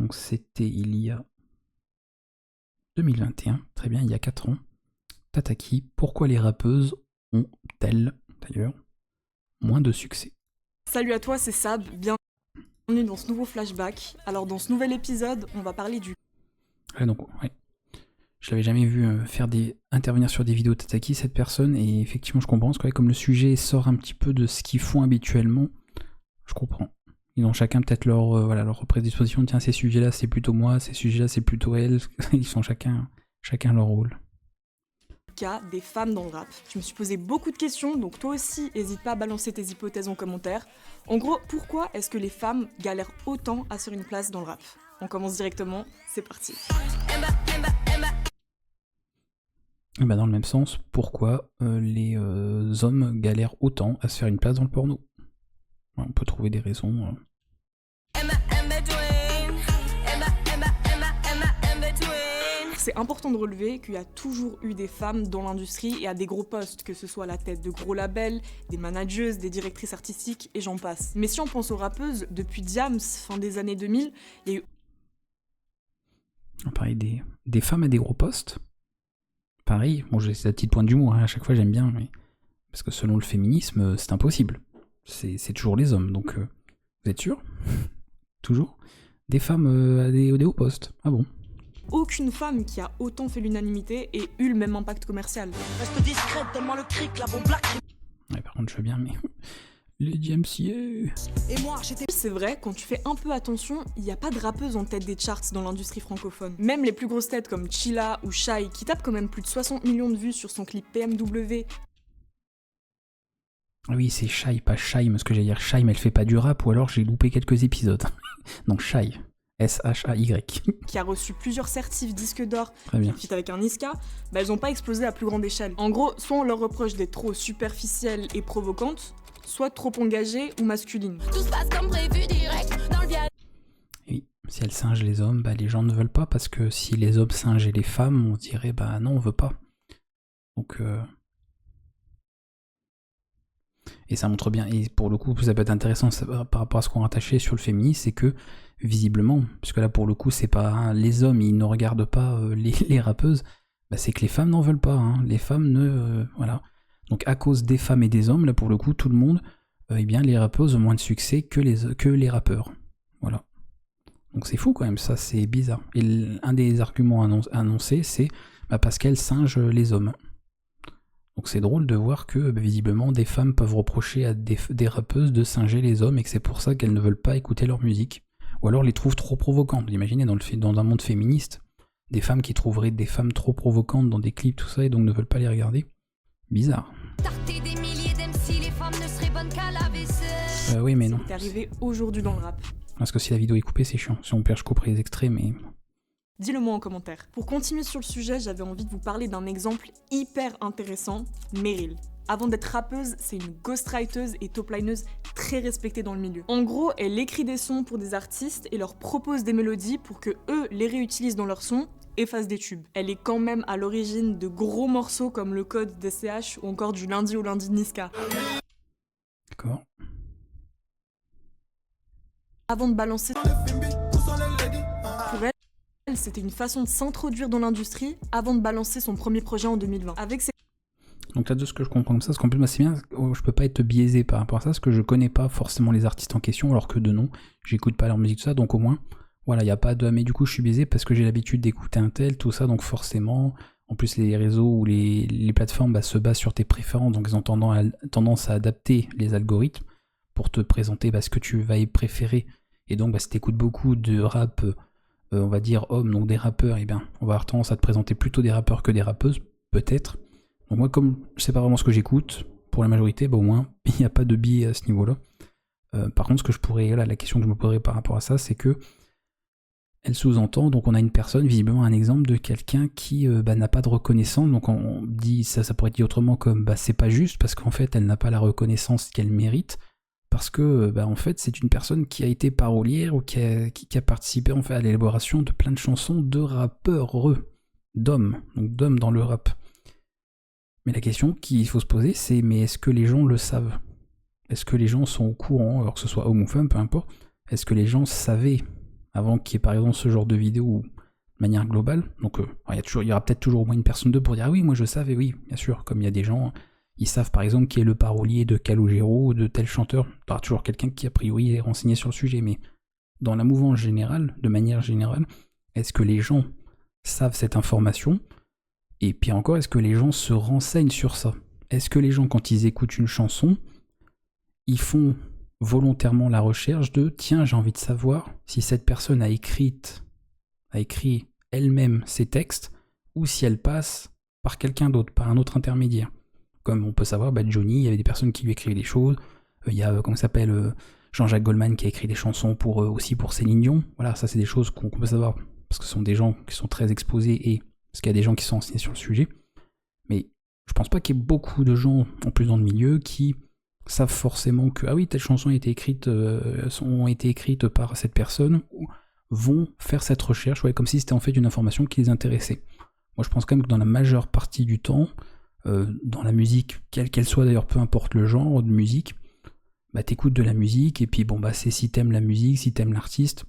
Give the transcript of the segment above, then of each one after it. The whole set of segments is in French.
donc c'était il y a 2021, très bien, il y a 4 ans. Tataki, pourquoi les rappeuses ont-elles, d'ailleurs, moins de succès? Salut à toi, c'est Sab, bienvenue dans ce nouveau flashback. Alors dans ce nouvel épisode, on va parler du... Donc, ouais. Je l'avais jamais vu intervenir sur des vidéos de Tataki, cette personne, et effectivement je comprends, parce que comme le sujet sort un petit peu de ce qu'ils font habituellement, je comprends. Ils ont chacun peut-être leur prédisposition, tiens ces sujets-là c'est plutôt moi, ces sujets-là c'est plutôt elle, ils sont chacun leur rôle. cas des femmes dans le rap. Je me suis posé beaucoup de questions, donc toi aussi, n'hésite pas à balancer tes hypothèses en commentaire. En gros, pourquoi est-ce que les femmes galèrent autant à se faire une place dans le rap? On commence directement, c'est parti. Et dans le même sens, pourquoi les hommes galèrent autant à se faire une place dans le porno? On peut trouver des raisons. C'est important de relever qu'il y a toujours eu des femmes dans l'industrie et à des gros postes, que ce soit à la tête de gros labels, des manageuses, des directrices artistiques et j'en passe. Mais si on pense aux rappeuses, depuis Diams, fin des années 2000, il y a eu... Pareil, des femmes à des gros postes. Pareil, bon, j'ai cette petite pointe d'humour, à chaque fois j'aime bien, mais... parce que selon le féminisme, c'est impossible. C'est toujours les hommes, donc vous êtes sûr? Toujours? Des femmes à des hauts postes. Ah bon? Aucune femme qui a autant fait l'unanimité et eu le même impact commercial. Reste discrète, donne-moi le cric, la bombe black. Ouais, par contre, je veux bien, mais... les DMCA... Et moi, j'étais... C'est vrai, quand tu fais un peu attention, il n'y a pas de rappeuse en tête des charts dans l'industrie francophone. Même les plus grosses têtes comme Chilla ou Shai, qui tapent quand même plus de 60 millions de vues sur son clip PMW. Oui, c'est Shai, pas Shaim, ce que j'allais dire Shaim, elle fait pas du rap, ou alors j'ai loupé quelques épisodes. Non, Shai. S-H-A-Y. Qui a reçu plusieurs certifs disques d'or, Très bien. fit avec un Niska, elles n'ont pas explosé à plus grande échelle. En gros, soit on leur reproche d'être trop superficielles et provocantes, soit trop engagées ou masculines. Tout se passe comme prévu direct dans le dialogue. Oui, si elles singent les hommes, les gens ne veulent pas, parce que si les hommes singeaient les femmes, on dirait non, on veut pas. Donc... Et ça montre bien, et pour le coup, ça peut être intéressant par rapport à ce qu'on rattachait sur le féminisme, c'est que, visiblement, puisque là pour le coup, c'est pas les hommes, ils ne regardent pas les rappeuses, c'est que les femmes n'en veulent pas, hein. Les femmes ne... voilà. Donc à cause des femmes et des hommes, là pour le coup, tout le monde, les rappeuses ont moins de succès que les rappeurs. Voilà. Donc c'est fou quand même, ça c'est bizarre. Et un des arguments annoncés, c'est parce qu'elles singent les hommes. Donc c'est drôle de voir que visiblement des femmes peuvent reprocher à des rappeuses de singer les hommes et que c'est pour ça qu'elles ne veulent pas écouter leur musique. Ou alors les trouvent trop provocantes. Vous imaginez dans un monde féministe, des femmes qui trouveraient des femmes trop provocantes dans des clips, tout ça, et donc ne veulent pas les regarder. Bizarre. Tarter des milliers d'MC, les femmes ne seraient bonnes qu'à la vaisselle. Oui mais non. C'est arrivé aujourd'hui dans le rap. Parce que si la vidéo est coupée, c'est chiant. Si on perd, je couperai les extraits, mais... Dis-le moi en commentaire. Pour continuer sur le sujet, j'avais envie de vous parler d'un exemple hyper intéressant, Meryl. Avant d'être rappeuse, c'est une ghostwriteuse et toplineuse très respectée dans le milieu. En gros, elle écrit des sons pour des artistes et leur propose des mélodies pour que eux les réutilisent dans leurs sons et fassent des tubes. Elle est quand même à l'origine de gros morceaux comme Le Code d'SCH ou encore du Lundi au Lundi de Niska. D'accord. Avant de balancer... Pour elle, c'était une façon de s'introduire dans l'industrie avant de balancer son premier projet en 2020. Avec ses... Donc là, de ce que je comprends comme ça, parce qu'en plus, moi, c'est bien, je peux pas être biaisé par rapport à ça, parce que je connais pas forcément les artistes en question, alors que de nom, j'écoute pas leur musique, tout ça, donc au moins, voilà, il n'y a pas de... Mais du coup, je suis biaisé parce que j'ai l'habitude d'écouter un tel, tout ça, donc forcément, en plus, les réseaux ou les plateformes se basent sur tes préférences, donc ils ont tendance à adapter les algorithmes pour te présenter ce que tu vas y préférer. Et donc, si t'écoutes beaucoup de rap... on va dire hommes, donc des rappeurs, on va avoir tendance à te présenter plutôt des rappeurs que des rappeuses, peut-être. Donc moi, comme je sais pas vraiment ce que j'écoute, pour la majorité, au moins, il n'y a pas de biais à ce niveau-là. Par contre, ce que je pourrais, la question que je me poserais par rapport à ça, c'est que elle sous-entend, donc on a une personne, visiblement un exemple de quelqu'un qui n'a pas de reconnaissance, donc on dit, ça pourrait être dit autrement comme, c'est pas juste, parce qu'en fait, elle n'a pas la reconnaissance qu'elle mérite, parce que en fait c'est une personne qui a été parolière ou qui a participé en fait à l'élaboration de plein de chansons de rappeurs d'hommes, donc d'hommes dans le rap. Mais la question qu'il faut se poser, c'est mais est-ce que les gens le savent? Est-ce que les gens sont au courant, alors que ce soit homme ou femme, peu importe, est-ce que les gens savaient avant qu'il y ait par exemple ce genre de vidéo de manière globale. Donc il y aura peut-être toujours au moins une personne d'eux pour dire ah oui, moi je savais, oui, bien sûr, comme il y a des gens, ils savent par exemple qui est le parolier de Calogero ou de tel chanteur. Il y aura toujours quelqu'un qui a priori est renseigné sur le sujet, mais dans la mouvance générale, de manière générale, est-ce que les gens savent cette information? Et puis encore, est-ce que les gens se renseignent sur ça? Est-ce que les gens, quand ils écoutent une chanson, ils font volontairement la recherche de tiens, j'ai envie de savoir si cette personne a écrit elle-même ses textes ou si elle passe par quelqu'un d'autre, par un autre intermédiaire. Comme on peut savoir, Johnny, il y avait des personnes qui lui écrivaient des choses. Il y a, comment ça s'appelle, Jean-Jacques Goldman qui a écrit des chansons aussi pour Céline Dion. Voilà, ça c'est des choses qu'on peut savoir parce que ce sont des gens qui sont très exposés et parce qu'il y a des gens qui sont renseignés sur le sujet. Mais je pense pas qu'il y ait beaucoup de gens, en plus dans le milieu, qui savent forcément que ah oui, telle chanson a été écrite, ont été écrites par cette personne, ou vont faire cette recherche, ouais, comme si c'était en fait une information qui les intéressait. Moi je pense quand même que dans la majeure partie du temps, dans la musique, quelle qu'elle soit d'ailleurs, peu importe le genre de musique, t'écoutes de la musique, et puis c'est si t'aimes la musique, si t'aimes l'artiste,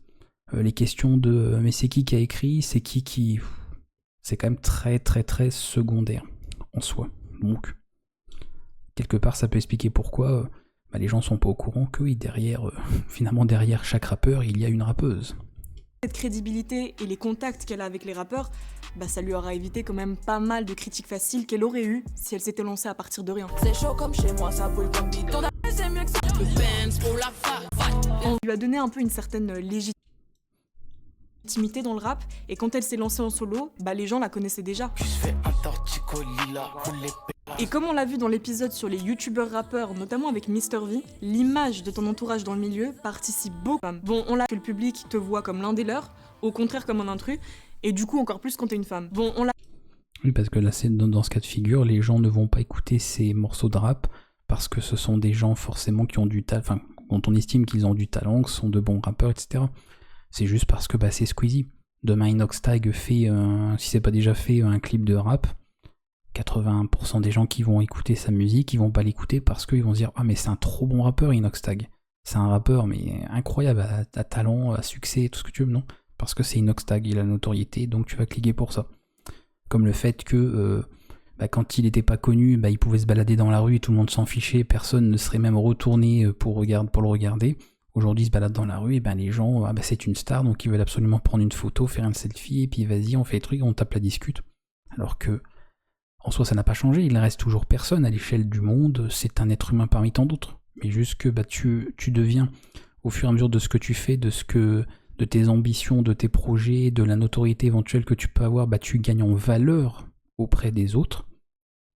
les questions de mais c'est qui a écrit, c'est qui... C'est quand même très très très secondaire en soi. Donc, quelque part, ça peut expliquer pourquoi les gens sont pas au courant que oui, finalement derrière chaque rappeur, il y a une rappeuse. Cette crédibilité et les contacts qu'elle a avec les rappeurs, ça lui aura évité quand même pas mal de critiques faciles qu'elle aurait eues si elle s'était lancée à partir de rien. C'est chaud comme chez moi, ça brûle comme bidon. C'est mieux que ça. Le Benz pour la fac. On lui a donné un peu une certaine légitimité dans le rap, et quand elle s'est lancée en solo, les gens la connaissaient déjà. Et comme on l'a vu dans l'épisode sur les youtubeurs rappeurs, notamment avec Mr V, l'image de ton entourage dans le milieu participe beaucoup. Bon, on l'a que le public te voit comme l'un des leurs, au contraire comme un intrus, et du coup encore plus quand t'es une femme. Bon, on l'a... Oui, parce que là, dans ce cas de figure, les gens ne vont pas écouter ces morceaux de rap parce que ce sont des gens forcément qui ont du talent, enfin, dont on estime qu'ils ont du talent, que ce sont de bons rappeurs, etc. C'est juste parce que c'est Squeezie. Demain, Inoxtag fait, si c'est pas déjà fait, un clip de rap. 80% des gens qui vont écouter sa musique, ils vont pas l'écouter parce qu'ils vont se dire ah mais c'est un trop bon rappeur Inoxtag. C'est un rappeur mais incroyable, à talent, à succès, tout ce que tu veux, non. Parce que c'est Inoxtag, il a la notoriété, donc tu vas cliquer pour ça. Comme le fait que quand il était pas connu, il pouvait se balader dans la rue et tout le monde s'en fichait, personne ne serait même retourné pour le regarder. Aujourd'hui, ils se baladent dans la rue, et les gens, c'est une star, donc ils veulent absolument prendre une photo, faire un selfie, et puis vas-y, on fait les trucs, on tape la discute. Alors que, en soi, ça n'a pas changé, il ne reste toujours personne à l'échelle du monde, c'est un être humain parmi tant d'autres. Mais juste que tu deviens, au fur et à mesure de ce que tu fais, de tes ambitions, de tes projets, de la notoriété éventuelle que tu peux avoir, tu gagnes en valeur auprès des autres,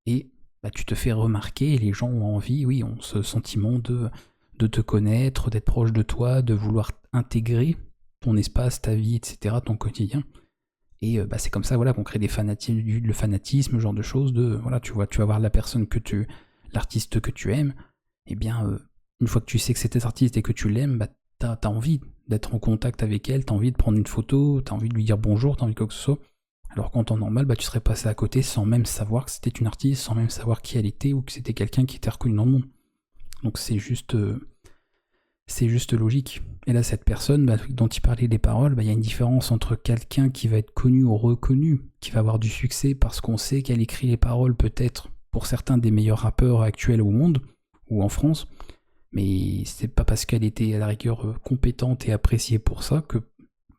et tu te fais remarquer, et les gens ont envie, oui, ont ce sentiment de te connaître, d'être proche de toi, de vouloir intégrer ton espace, ta vie, etc., ton quotidien. Et c'est comme ça qu'on crée le fanatisme, ce genre de choses, tu vas voir la personne l'artiste que tu aimes, et bien, une fois que tu sais que c'est cet artiste et que tu l'aimes, t'as envie d'être en contact avec elle, t'as envie de prendre une photo, t'as envie de lui dire bonjour, t'as envie de quoi que ce soit. Alors qu'en temps normal, tu serais passé à côté sans même savoir que c'était une artiste, sans même savoir qui elle était, ou que c'était quelqu'un qui était reconnu dans le monde. Donc c'est juste logique. Et là, cette personne dont il parlait des paroles, il y a une différence entre quelqu'un qui va être connu ou reconnu, qui va avoir du succès parce qu'on sait qu'elle écrit les paroles peut-être pour certains des meilleurs rappeurs actuels au monde, ou en France, mais c'est pas parce qu'elle était à la rigueur compétente et appréciée pour ça que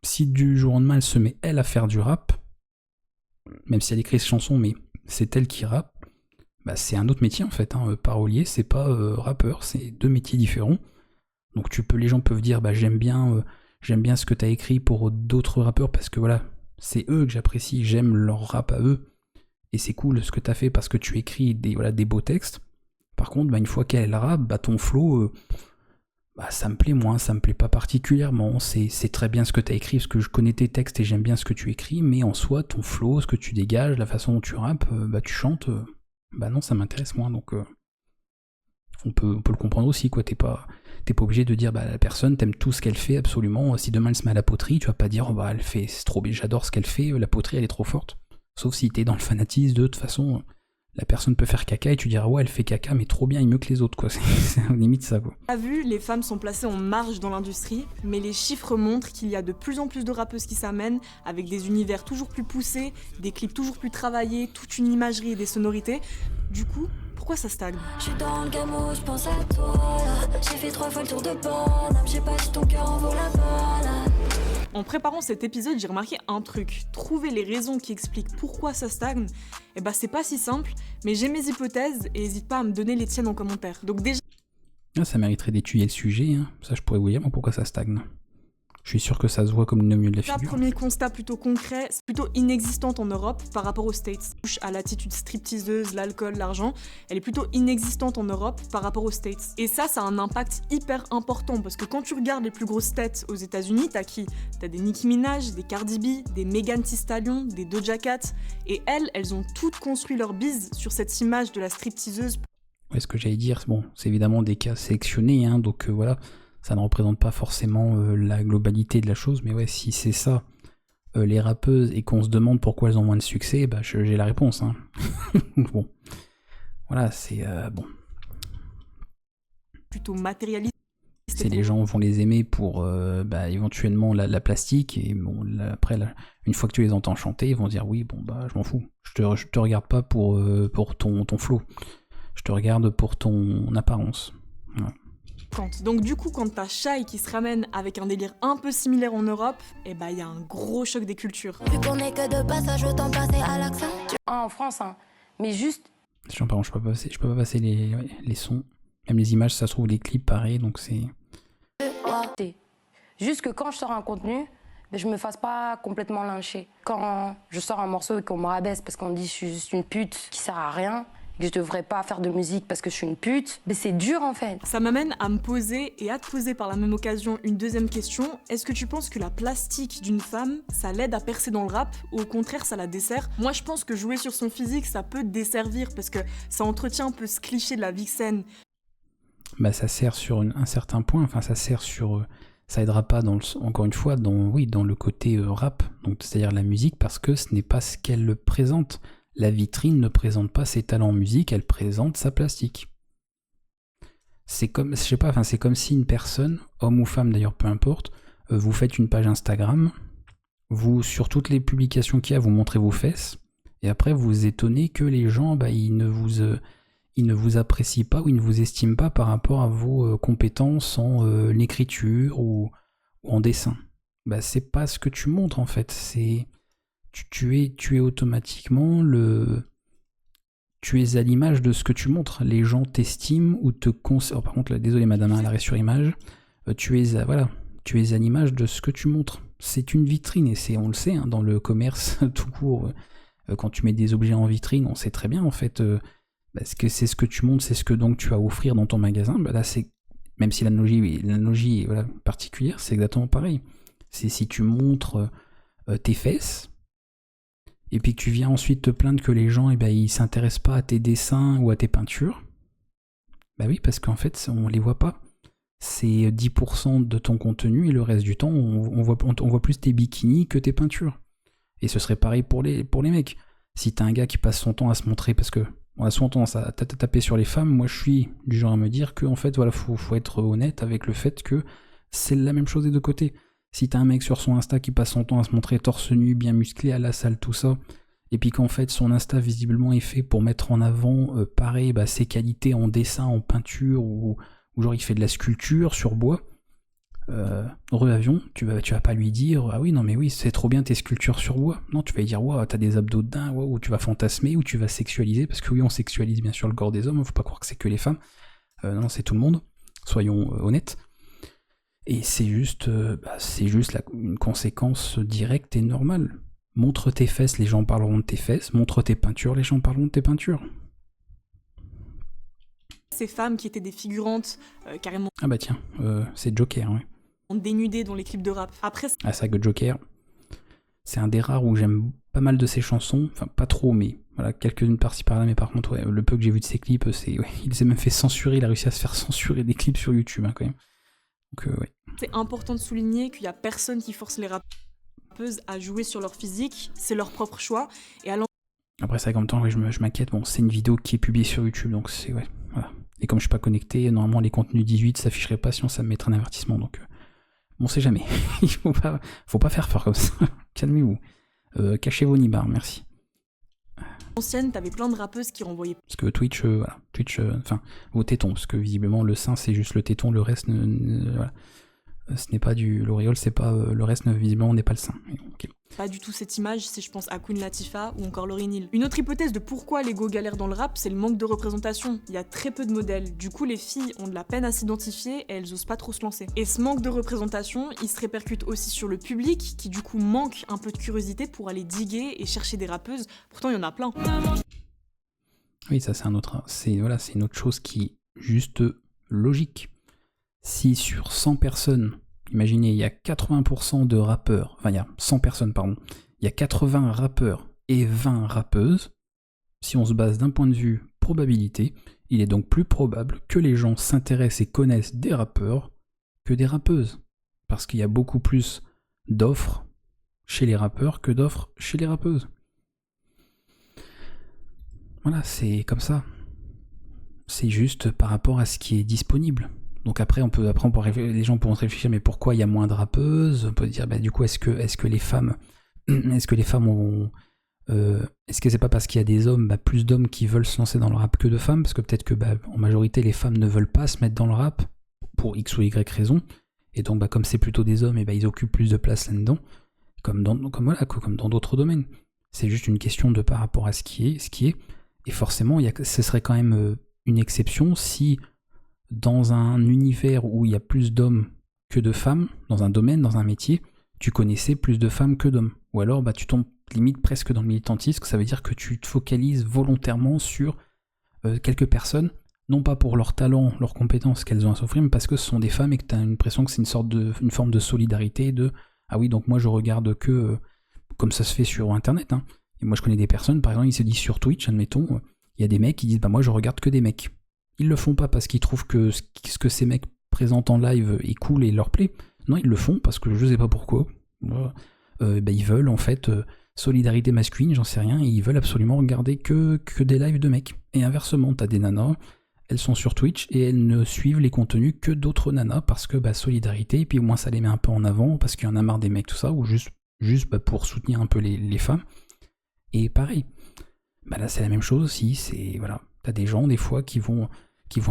si du jour au lendemain elle se met elle à faire du rap, même si elle écrit ses chansons, mais c'est elle qui rappe, c'est un autre métier en fait, parolier, c'est pas rappeur, c'est deux métiers différents. Donc les gens peuvent dire j'aime bien ce que t'as écrit pour d'autres rappeurs parce que c'est eux que j'apprécie, j'aime leur rap à eux, et c'est cool ce que t'as fait parce que tu écris des beaux textes. Par contre, une fois qu'elle rappe, ton flow, ça me plaît moins, ça me plaît pas particulièrement, c'est très bien ce que t'as écrit parce que je connais tes textes et j'aime bien ce que tu écris, mais en soi, ton flow, ce que tu dégages, la façon dont tu rappes, tu chantes, non, ça m'intéresse moins, donc on peut le comprendre aussi, quoi. T'es pas obligé de dire la personne, t'aimes tout ce qu'elle fait absolument, si demain elle se met à la poterie, tu vas pas dire elle fait, c'est trop bien, j'adore ce qu'elle fait, la poterie elle est trop forte, sauf si t'es dans le fanatisme de toute façon, La personne peut faire caca et tu diras ouais elle fait caca mais trop bien, il mieux que les autres quoi. C'est limite ça quoi. On a vu, les femmes sont placées en marge dans l'industrie, mais les chiffres montrent qu'il y a de plus en plus de rappeuses qui s'amènent, avec des univers toujours plus poussés, des clips toujours plus travaillés, toute une imagerie et des sonorités. Du coup, pourquoi ça stagne? Je suis dans le game où je pense à toi là. J'ai fait 3 fois le tour de Paname. J'ai pas si ton cœur en vaut la balle. En préparant cet épisode, j'ai remarqué un truc. Trouver les raisons qui expliquent pourquoi ça stagne, eh ben c'est pas si simple, mais j'ai mes hypothèses et n'hésite pas à me donner les tiennes en commentaire. Donc déjà, Ça mériterait d'étudier le sujet, hein. Ça je pourrais vous dire moi, pourquoi ça stagne. Je suis sûr que ça se voit comme le mieux de la figure. premier constat plutôt concret, c'est plutôt inexistante en Europe par rapport aux States. Touche à l'attitude stripteaseuse, l'alcool, l'argent, elle est plutôt inexistante en Europe par rapport aux States. Et ça a un impact hyper important parce que quand tu regardes les plus grosses têtes aux États-Unis, t'as qui? T'as des Nicki Minaj, des Cardi B, des Megan Thee Stallion, des Doja Cat, et elles ont toutes construit leur bise sur cette image de la stripteaseuse. Ouais, ce que j'allais dire, bon, c'est évidemment des cas sélectionnés, hein, donc voilà. Ça ne représente pas forcément la globalité de la chose, mais ouais, si c'est ça, les rappeuses, et qu'on se demande pourquoi elles ont moins de succès, bah j'ai la réponse. Hein. Bon, voilà, c'est bon. Plutôt matérialiste. C'est les gens vont les aimer pour éventuellement la plastique, et bon, après, une fois que tu les entends chanter, ils vont dire oui, bon bah je m'en fous, je te regarde pas pour ton flow, je te regarde pour ton apparence. Ouais. Donc du coup, quand t'as Shai qui se ramène avec un délire un peu similaire en Europe, eh ben il y a un gros choc des cultures. Vu qu'on est que de passage, autant passer à l'accent. En France, hein. Mais juste. Pardon, je peux pas passer les sons, même les images, ça se trouve les clips pareil, donc c'est. Juste que quand je sors un contenu, je me fasse pas complètement lyncher. Quand je sors un morceau et qu'on me rabaisse parce qu'on dit que je suis juste une pute qui sert à rien, que je devrais pas faire de musique parce que je suis une pute, mais c'est dur en fait. Ça m'amène à me poser et à te poser par la même occasion une deuxième question. Est-ce que tu penses que la plastique d'une femme, ça l'aide à percer dans le rap ou au contraire ça la dessert? Moi je pense que jouer sur son physique, ça peut desservir parce que ça entretient un peu ce cliché de la vixen. Bah ça sert sur un certain point, enfin ça sert sur... ça aidera pas encore une fois dans le côté rap, donc c'est-à-dire la musique, parce que ce n'est pas ce qu'elle présente. La vitrine ne présente pas ses talents en musique, elle présente sa plastique. C'est comme, je sais pas, c'est comme si une personne, homme ou femme d'ailleurs, peu importe, vous faites une page Instagram, vous, sur toutes les publications qu'il y a, vous montrez vos fesses, et après vous vous étonnez que les gens, ils ne vous apprécient pas ou ils ne vous estiment pas par rapport à vos compétences en écriture ou en dessin. C'est pas ce que tu montres en fait, c'est... Tu es automatiquement tu es à l'image de ce que tu montres. Les gens t'estiment ou te conseillent. Oh, par contre, là, désolé madame, à l'arrêt sur image. Tu es à l'image de ce que tu montres. C'est une vitrine et on le sait, hein, dans le commerce tout court. Quand tu mets des objets en vitrine, on sait très bien en fait que c'est ce que tu montres, c'est ce que donc tu vas offrir dans ton magasin. Là, c'est, même si l'analogie est particulière, c'est exactement pareil. C'est si tu montres tes fesses, et puis que tu viens ensuite te plaindre que les gens ils s'intéressent pas à tes dessins ou à tes peintures, oui, parce qu'en fait on les voit pas. C'est 10% de ton contenu et le reste du temps on voit plus tes bikinis que tes peintures. Et ce serait pareil pour les mecs. Si t'as un gars qui passe son temps à se montrer, parce que on a souvent tendance à taper sur les femmes, moi je suis du genre à me dire que en fait faut être honnête avec le fait que c'est la même chose des deux côtés. Si t'as un mec sur son Insta qui passe son temps à se montrer torse nu, bien musclé, à la salle, tout ça, et puis qu'en fait son Insta visiblement est fait pour mettre en avant ses qualités en dessin, en peinture, ou genre il fait de la sculpture sur bois, avion, tu vas pas lui dire ah oui non mais oui c'est trop bien tes sculptures sur bois. Non, tu vas lui dire waouh t'as des abdos de dingue, ou tu vas fantasmer, ou tu vas sexualiser, parce que oui on sexualise bien sûr le corps des hommes, faut pas croire que c'est que les femmes, non c'est tout le monde, soyons honnêtes. Et c'est juste une conséquence directe et normale. Montre tes fesses, les gens parleront de tes fesses. Montre tes peintures, les gens parleront de tes peintures. Ces femmes qui étaient des figurantes carrément... Ah bah tiens, c'est Joker, ouais. Dénudées dans les clips de rap. Après... Ah ça que Joker, c'est un des rares où j'aime pas mal de ses chansons. Enfin pas trop, mais voilà, quelques-unes par-ci par-là. Mais par contre, ouais, le peu que j'ai vu de ses clips, il s'est même fait censurer. Il a réussi à se faire censurer des clips sur YouTube, hein, quand même. Donc, ouais. C'est important de souligner qu'il n'y a personne qui force les rappeuses à jouer sur leur physique, c'est leur propre choix. Et Après ça, en même temps, ouais, je m'inquiète. Bon, c'est une vidéo qui est publiée sur YouTube, donc c'est ouais, voilà. Et comme je suis pas connecté, normalement les contenus 18 s'afficheraient pas, sinon ça me mettrait un avertissement. Donc on sait jamais. Il faut pas faire peur comme ça. Calmez-vous. Cachez vos nibards, merci. ancienne, t'avais plein de rappeuses qui renvoyaient. Parce que Twitch, voilà, enfin, vos tétons, parce que visiblement le sein c'est juste le téton, le reste, voilà. Ce n'est pas du l'auréole, c'est pas le reste, visiblement n'est pas le sein. Okay. Pas du tout cette image, si je pense à Queen Latifah ou encore Lauryn Hill. Une autre hypothèse de pourquoi les go galèrent dans le rap, c'est le manque de représentation. Il y a très peu de modèles, du coup les filles ont de la peine à s'identifier et elles osent pas trop se lancer. Et ce manque de représentation, il se répercute aussi sur le public, qui du coup manque un peu de curiosité pour aller diguer et chercher des rappeuses, pourtant il y en a plein. Oui, ça c'est un autre, c'est voilà, c'est une autre chose qui est juste logique. Si sur 100 personnes, imaginez, il y a 80% de rappeurs, enfin il y a 100 personnes, pardon, il y a 80 rappeurs et 20 rappeuses, si on se base d'un point de vue probabilité, il est donc plus probable que les gens s'intéressent et connaissent des rappeurs que des rappeuses. Parce qu'il y a beaucoup plus d'offres chez les rappeurs que d'offres chez les rappeuses. Voilà, c'est comme ça. C'est juste par rapport à ce qui est disponible. Donc après, les gens pourront réfléchir, mais pourquoi il y a moins de rappeuses ? On peut dire, bah, du coup, est-ce que les femmes ont... est-ce que c'est pas parce qu'il y a des hommes, plus d'hommes qui veulent se lancer dans le rap que de femmes ? Parce que peut-être que en majorité, les femmes ne veulent pas se mettre dans le rap, pour X ou Y raison. Et donc, comme c'est plutôt des hommes, et ils occupent plus de place là-dedans, comme dans d'autres domaines. C'est juste une question de par rapport à ce qui est. Et forcément, ce serait quand même une exception si... dans un univers où il y a plus d'hommes que de femmes, dans un domaine, dans un métier, tu connaissais plus de femmes que d'hommes. Ou alors tu tombes limite presque dans le militantisme, ça veut dire que tu te focalises volontairement sur quelques personnes, non pas pour leur talent, leurs compétences qu'elles ont à s'offrir, mais parce que ce sont des femmes et que tu as l'impression que c'est une forme de solidarité, de « Ah oui, donc moi je regarde que... comme ça se fait sur Internet, hein. Et moi je connais des personnes, par exemple, ils se disent sur Twitch, admettons, il y a des mecs qui disent « Bah moi je regarde que des mecs ». Ils le font pas parce qu'ils trouvent que ce que ces mecs présentent en live est cool et leur plaît. Non, ils le font parce que je sais pas pourquoi. Ils veulent en fait solidarité masculine, j'en sais rien, et ils veulent absolument regarder que des lives de mecs. Et inversement, t'as des nanas, elles sont sur Twitch et elles ne suivent les contenus que d'autres nanas parce que solidarité, et puis au moins ça les met un peu en avant parce qu'il y en a marre des mecs, tout ça, ou juste pour soutenir un peu les femmes. Et pareil, là c'est la même chose aussi, c'est voilà. T'as des gens, des fois, qui vont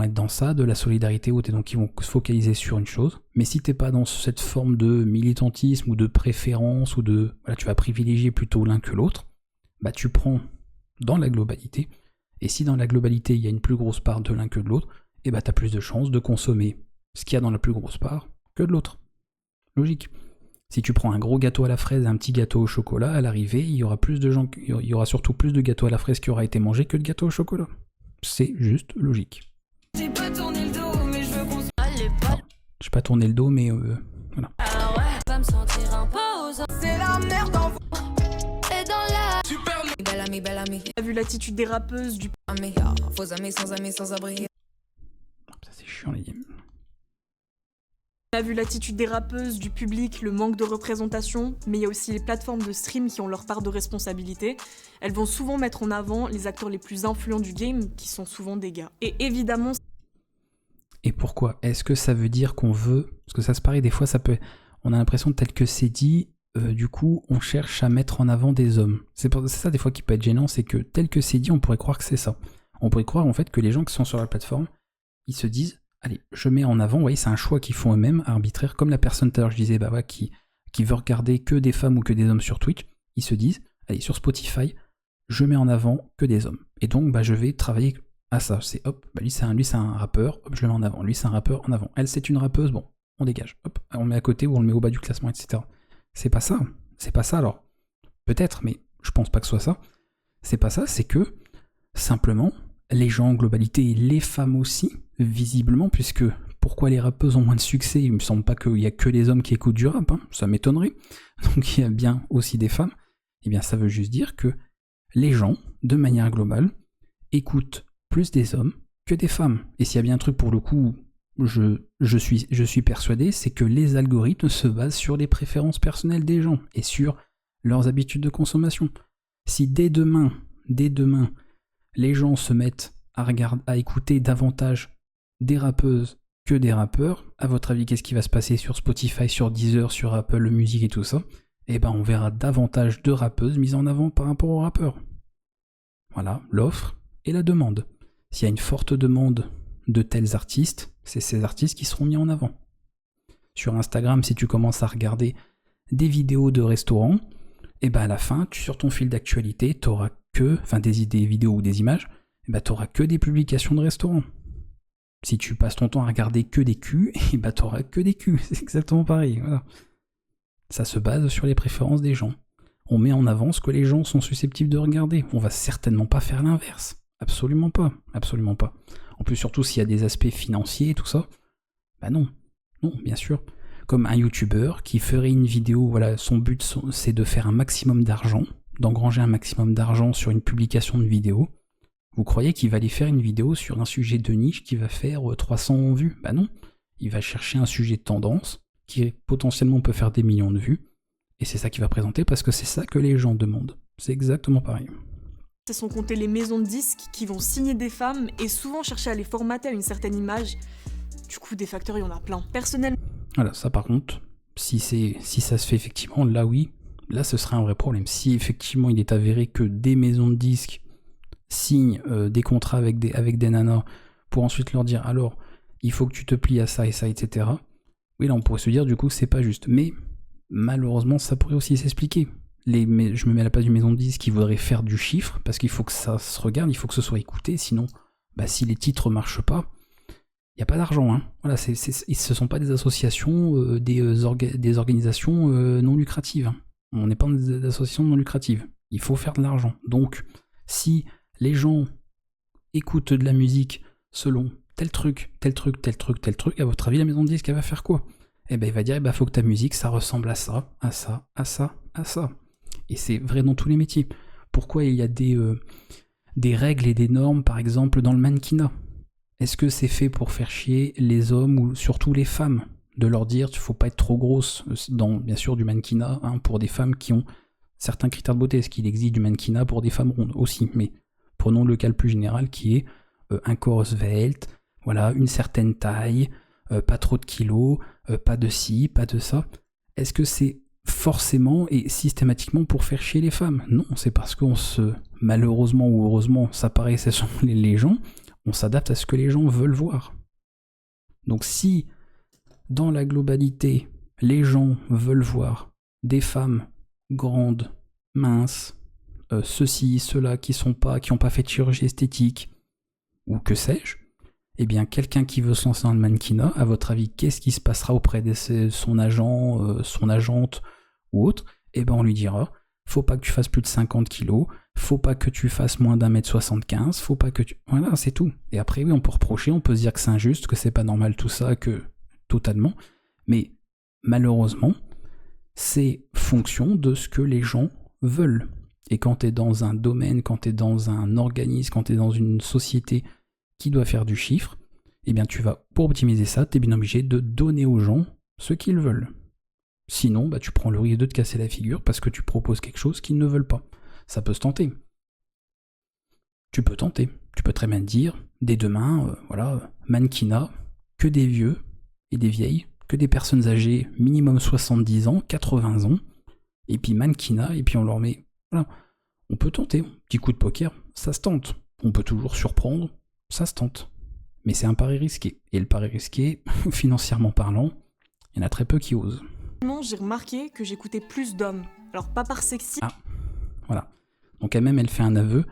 être dans ça, de la solidarité, donc qui vont se focaliser sur une chose. Mais si t'es pas dans cette forme de militantisme ou de préférence, ou de... Voilà, tu vas privilégier plutôt l'un que l'autre, tu prends dans la globalité. Et si dans la globalité, il y a une plus grosse part de l'un que de l'autre, t'as plus de chances de consommer ce qu'il y a dans la plus grosse part que de l'autre. Logique. Si tu prends un gros gâteau à la fraise et un petit gâteau au chocolat, à l'arrivée, il y aura surtout plus de gâteaux à la fraise qui aura été mangé que de gâteaux au chocolat. C'est juste logique. J'ai pas tourné le dos, mais je veux qu'on J'ai pas tourné le dos, mais voilà. Ah ouais, va me sentir un peu aux... C'est la merde en Et dans la super belle amie. T'as vu l'attitude des rappeuses, du Amis, faux amis, sans abri. Ça c'est chiant les gars. On a vu l'attitude des rappeuses, du public, le manque de représentation, mais il y a aussi les plateformes de stream qui ont leur part de responsabilité. Elles vont souvent mettre en avant les acteurs les plus influents du game, qui sont souvent des gars. Et évidemment... Et pourquoi ? Est-ce que ça veut dire qu'on veut... Parce que ça se paraît, des fois, on a l'impression, tel que c'est dit, du coup, on cherche à mettre en avant des hommes. C'est ça, des fois, qui peut être gênant, c'est que, tel que c'est dit, on pourrait croire que c'est ça. On pourrait croire, en fait, que les gens qui sont sur la plateforme, ils se disent... Allez, je mets en avant, vous voyez, c'est un choix qu'ils font eux-mêmes, arbitraire, comme la personne tout à l'heure, je disais, qui veut regarder que des femmes ou que des hommes sur Twitch, ils se disent, allez, sur Spotify, je mets en avant que des hommes. Et donc, je vais travailler à ça. C'est hop, lui c'est un rappeur, hop, je le mets en avant. Lui c'est un rappeur, en avant. Elle c'est une rappeuse, bon, on dégage. Hop, on le met à côté ou on le met au bas du classement, etc. C'est pas ça. C'est pas ça alors. Peut-être, mais je pense pas que ce soit ça. C'est pas ça, c'est que, simplement, les gens en globalité, et les femmes aussi, visiblement, puisque pourquoi les rappeuses ont moins de succès ? Il me semble pas qu'il y a que les hommes qui écoutent du rap, hein, ça m'étonnerait. Donc il y a bien aussi des femmes. Eh bien ça veut juste dire que les gens, de manière globale, écoutent plus des hommes que des femmes. Et s'il y a bien un truc pour le coup, je suis persuadé, c'est que les algorithmes se basent sur les préférences personnelles des gens et sur leurs habitudes de consommation. Si dès demain, dès demain, les gens se mettent à écouter davantage des rappeuses que des rappeurs, à votre avis, qu'est-ce qui va se passer sur Spotify, sur Deezer, sur Apple Music et tout ça? Eh ben, on verra davantage de rappeuses mises en avant par rapport aux rappeurs. Voilà, l'offre et la demande. S'il y a une forte demande de tels artistes, c'est ces artistes qui seront mis en avant. Sur Instagram, si tu commences à regarder des vidéos de restaurants, et ben à la fin, sur ton fil d'actualité, t'auras que, enfin des vidéos ou des images, et ben t'auras que des publications de restaurants. Si tu passes ton temps à regarder que des culs, et ben t'auras que des culs, c'est exactement pareil, voilà. Ça se base sur les préférences des gens. On met en avant ce que les gens sont susceptibles de regarder. On va certainement pas faire l'inverse. Absolument pas, absolument pas. En plus, surtout s'il y a des aspects financiers et tout ça, bah non, bien sûr. Comme un youtubeur qui ferait une vidéo, voilà, son but c'est de faire un maximum d'argent, d'engranger un maximum d'argent sur une publication de vidéo. Vous croyez qu'il va aller faire une vidéo sur un sujet de niche qui va faire 300 vues? Bah non, il va chercher un sujet de tendance qui potentiellement peut faire des millions de vues, et c'est ça qu'il va présenter parce que c'est ça que les gens demandent. C'est exactement pareil. C'est sans compter les maisons de disques qui vont signer des femmes et souvent chercher à les formater à une certaine image. Du coup, des facteurs, il y en a plein. Personnellement... Voilà, ça par contre, si ça se fait effectivement, là oui, là ce serait un vrai problème. Si effectivement il est avéré que des maisons de disques signent des contrats avec des nanas pour ensuite leur dire alors, il faut que tu te plies à ça et ça, etc. Oui, là on pourrait se dire du coup c'est pas juste. Mais malheureusement ça pourrait aussi s'expliquer. Je me mets à la place d'une maison de disques qui voudrait faire du chiffre, parce qu'il faut que ça se regarde, il faut que ce soit écouté, sinon, bah, si les titres marchent pas, il n'y a pas d'argent. Hein. Voilà, ce ne sont pas des associations, des organisations non lucratives. Hein. On n'est pas dans des associations non lucratives. Il faut faire de l'argent. Donc, si les gens écoutent de la musique selon tel truc, à votre avis, la maison de disques, elle va faire quoi? Eh ben, il va dire, faut que ta musique, ça ressemble à ça, à ça, à ça, à ça. Et c'est vrai dans tous les métiers. Pourquoi il y a des règles et des normes, par exemple, dans le mannequinat? Est-ce que c'est fait pour faire chier les hommes ou surtout les femmes? De leur dire, il ne faut pas être trop grosse, dans bien sûr du mannequinat, hein, pour des femmes qui ont certains critères de beauté. Est-ce qu'il existe du mannequinat pour des femmes rondes aussi? Mais prenons le cas le plus général qui est un corps svelte, voilà, une certaine taille, pas trop de kilos, pas de ci, pas de ça. Est-ce que c'est forcément et systématiquement pour faire chier les femmes? Non, c'est parce qu'on malheureusement ou heureusement, ça paraît, ce sont les gens, on s'adapte à ce que les gens veulent voir. Donc si, dans la globalité, les gens veulent voir des femmes grandes, minces, ceci, cela, qui n'ont pas fait de chirurgie esthétique, ou que sais-je, eh bien, quelqu'un qui veut se lancer dans le mannequinat, à votre avis, qu'est-ce qui se passera auprès de son agent, son agente ou autre? Eh bien, on lui dira, faut pas que tu fasses plus de 50 kilos, faut pas que tu fasses moins d'1m75, faut pas que tu... Voilà, c'est tout. Et après, oui, on peut reprocher, on peut se dire que c'est injuste, que c'est pas normal tout ça, que... Totalement. Mais, malheureusement, c'est fonction de ce que les gens veulent. Et quand t'es dans un domaine, quand t'es dans un organisme, quand t'es dans une société qui doit faire du chiffre, eh bien tu vas, pour optimiser ça, t'es bien obligé de donner aux gens ce qu'ils veulent. Sinon, tu prends le risque de te casser la figure parce que tu proposes quelque chose qu'ils ne veulent pas. Ça peut se tenter. Tu peux tenter. Tu peux très bien dire, dès demain, mannequinat, que des vieux et des vieilles, que des personnes âgées, minimum 70 ans, 80 ans, et puis mannequinat, et puis on leur met... Voilà. On peut tenter. Petit coup de poker, ça se tente. On peut toujours surprendre, ça se tente. Mais c'est un pari risqué. Et le pari risqué, financièrement parlant, il y en a très peu qui osent. J'ai remarqué que j'écoutais plus d'hommes. Alors pas par sexy. Ah, voilà. Donc elle-même, elle fait un aveu.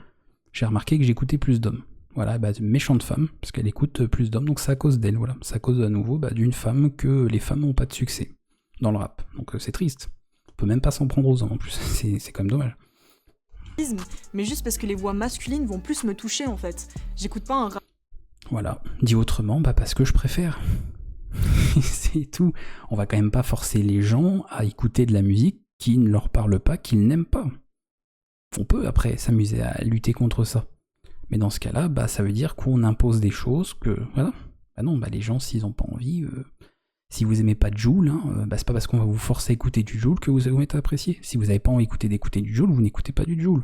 J'ai remarqué que j'écoutais plus d'hommes. Voilà, méchante femme, parce qu'elle écoute plus d'hommes, donc c'est à cause d'elle, voilà. C'est à cause à nouveau d'une femme que les femmes n'ont pas de succès dans le rap. Donc c'est triste. On peut même pas s'en prendre aux hommes en plus. C'est quand même dommage. Mais juste parce que les voix masculines vont plus me toucher en fait. J'écoute pas un rap. Voilà, dit autrement, parce que je préfère. C'est tout. On va quand même pas forcer les gens à écouter de la musique qui ne leur parle pas, qu'ils n'aiment pas. On peut après s'amuser à lutter contre ça. Mais dans ce cas-là, ça veut dire qu'on impose des choses que... Voilà. Non, les gens, s'ils n'ont pas envie... Si vous aimez pas Jul, c'est pas parce qu'on va vous forcer à écouter du Jul que vous allez vous mettre à apprécier. Si vous n'avez pas envie d'écouter du Jul, vous n'écoutez pas du Jul.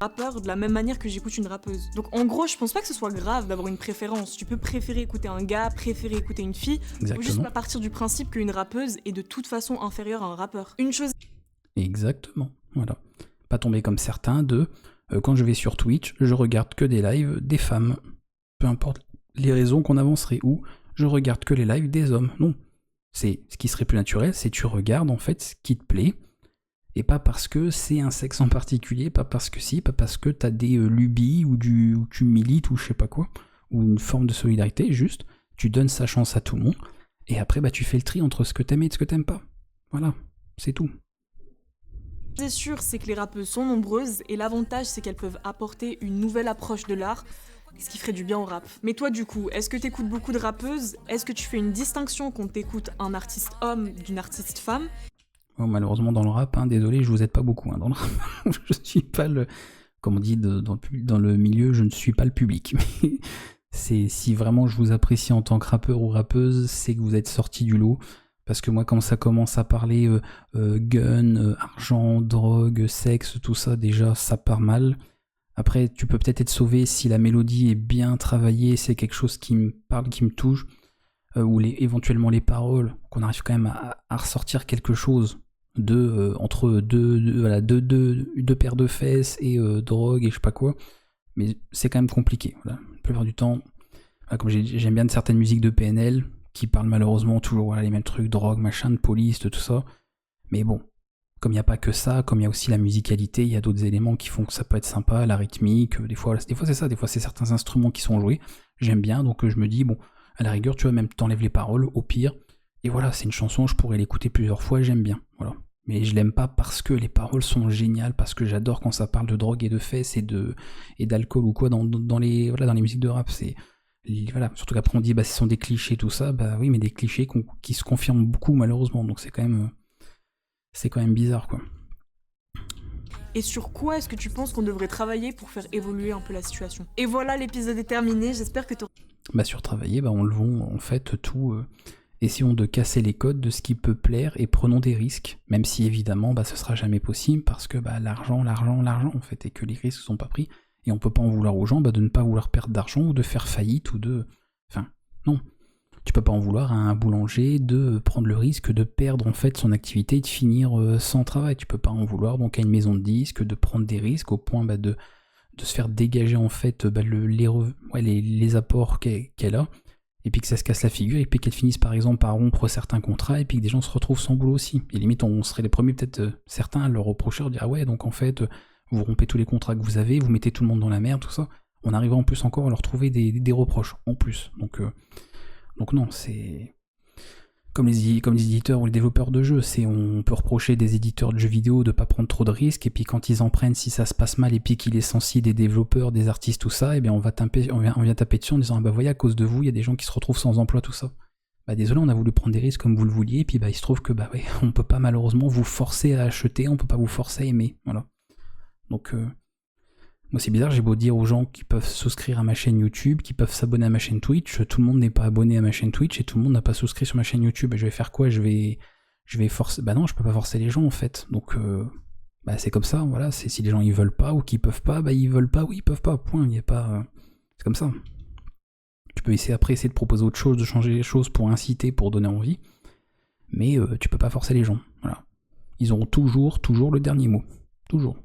rappeur de la même manière que j'écoute une rappeuse. Donc en gros, je pense pas que ce soit grave d'avoir une préférence. Tu peux préférer écouter un gars, préférer écouter une fille, ou juste pas partir du principe qu'une rappeuse est de toute façon inférieure à un rappeur. Une chose... Exactement, voilà. Pas tomber comme certains quand je vais sur Twitch, je regarde que des lives des femmes. Peu importe les raisons qu'on avancerait, ou je regarde que les lives des hommes. Non. Ce qui serait plus naturel, c'est tu regardes en fait ce qui te plaît, et pas parce que c'est un sexe en particulier, pas parce que pas parce que t'as des lubies ou tu milites ou je sais pas quoi, ou une forme de solidarité, juste tu donnes sa chance à tout le monde, et après bah tu fais le tri entre ce que t'aimes et ce que t'aimes pas. Voilà, c'est tout. Ce qui est sûr, c'est que les rappeuses sont nombreuses, et l'avantage c'est qu'elles peuvent apporter une nouvelle approche de l'art, ce qui ferait du bien au rap. Mais toi du coup, est-ce que t'écoutes beaucoup de rappeuses? Est-ce que tu fais une distinction quand t'écoutes un artiste homme d'une artiste femme? Oh, malheureusement dans le rap, désolé, je vous aide pas beaucoup dans le rap. Je suis pas le... Comme on dit dans le milieu, je ne suis pas le public. Mais si vraiment je vous apprécie en tant que rappeur ou rappeuse, c'est que vous êtes sorti du lot. Parce que moi, quand ça commence à parler gun, argent, drogue, sexe, tout ça, déjà, ça part mal. Après, tu peux peut-être être sauvé si la mélodie est bien travaillée, c'est quelque chose qui me parle, qui me touche, ou éventuellement les paroles, qu'on arrive quand même à ressortir quelque chose entre deux paires de fesses et drogue et je sais pas quoi. Mais c'est quand même compliqué. Voilà. La plupart du temps, voilà, comme j'aime bien certaines musiques de PNL qui parlent malheureusement toujours les mêmes trucs, drogue, machin, de police, tout ça. Mais bon. Comme il n'y a pas que ça, comme il y a aussi la musicalité, il y a d'autres éléments qui font que ça peut être sympa, la rythmique, des fois c'est ça, des fois c'est certains instruments qui sont joués, j'aime bien, donc je me dis, bon, à la rigueur, tu vois, même t'enlèves les paroles, au pire, et voilà, c'est une chanson, je pourrais l'écouter plusieurs fois, j'aime bien, voilà. Mais je l'aime pas parce que les paroles sont géniales, parce que j'adore quand ça parle de drogue et de fesses et d'alcool ou quoi dans les musiques de rap, voilà, surtout qu'après on dit, bah ce sont des clichés, tout ça, bah oui, mais des clichés qui se confirment beaucoup malheureusement, donc c'est quand même bizarre, quoi. Et sur quoi est-ce que tu penses qu'on devrait travailler pour faire évoluer un peu la situation? Et voilà, l'épisode est terminé, j'espère que Bah sur travailler, enlevons en fait tout, essayons de casser les codes de ce qui peut plaire et prenons des risques, même si évidemment ce sera jamais possible parce que l'argent en fait, et que les risques sont pas pris, et on peut pas en vouloir aux gens de ne pas vouloir perdre d'argent ou de faire faillite ou enfin, non. Tu peux pas en vouloir à un boulanger de prendre le risque de perdre en fait son activité et de finir sans travail. Tu peux pas en vouloir donc à une maison de disques de prendre des risques au point de se faire dégager en fait les apports qu'elle a, et puis que ça se casse la figure, et puis qu'elle finisse par exemple par rompre certains contrats, et puis que des gens se retrouvent sans boulot aussi. Et limite on serait les premiers peut-être certains à leur reprocher, à dire ah ouais donc en fait vous rompez tous les contrats que vous avez, vous mettez tout le monde dans la merde, tout ça. On arrivera en plus encore à leur trouver des reproches en plus. Donc non, c'est comme les éditeurs ou les développeurs de jeux, on peut reprocher des éditeurs de jeux vidéo de pas prendre trop de risques, et puis quand ils en prennent, si ça se passe mal, et puis qu'il est sensible des développeurs, des artistes, tout ça, et bien on vient taper dessus en disant ah bah voyez, à cause de vous, il y a des gens qui se retrouvent sans emploi, tout ça. Bah désolé, on a voulu prendre des risques comme vous le vouliez, et puis il se trouve que on peut pas malheureusement vous forcer à acheter, on peut pas vous forcer à aimer, voilà. Donc moi c'est bizarre, j'ai beau dire aux gens qui peuvent souscrire à ma chaîne YouTube, qui peuvent s'abonner à ma chaîne Twitch, tout le monde n'est pas abonné à ma chaîne Twitch et tout le monde n'a pas souscrit sur ma chaîne YouTube. Et je vais faire quoi? Je vais forcer... Bah non, je peux pas forcer les gens en fait. Donc c'est comme ça, voilà, si les gens ils veulent pas ou qu'ils peuvent pas, ils veulent pas ou ils peuvent pas, point, il y a pas... C'est comme ça. Tu peux essayer de proposer autre chose, de changer les choses pour inciter, pour donner envie, mais tu peux pas forcer les gens, voilà. Ils auront toujours le dernier mot. Toujours.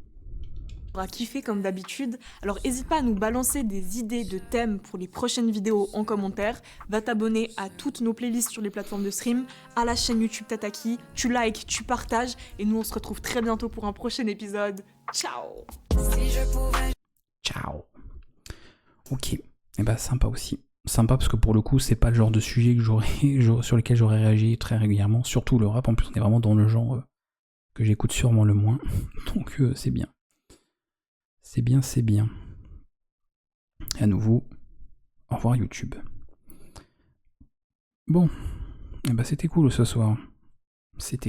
Kiffé comme d'habitude, alors n'hésite pas à nous balancer des idées de thèmes pour les prochaines vidéos en commentaire, va t'abonner à toutes nos playlists sur les plateformes de stream, à la chaîne YouTube Tataki, tu likes, tu partages, et nous on se retrouve très bientôt pour un prochain épisode. Ciao. Ciao. Ok, et sympa aussi. Sympa parce que pour le coup c'est pas le genre de sujet sur lequel j'aurais réagi très régulièrement, surtout le rap, en plus on est vraiment dans le genre que j'écoute sûrement le moins, donc c'est bien. C'est bien. Et à nouveau, au revoir YouTube. Bon, c'était cool ce soir. C'était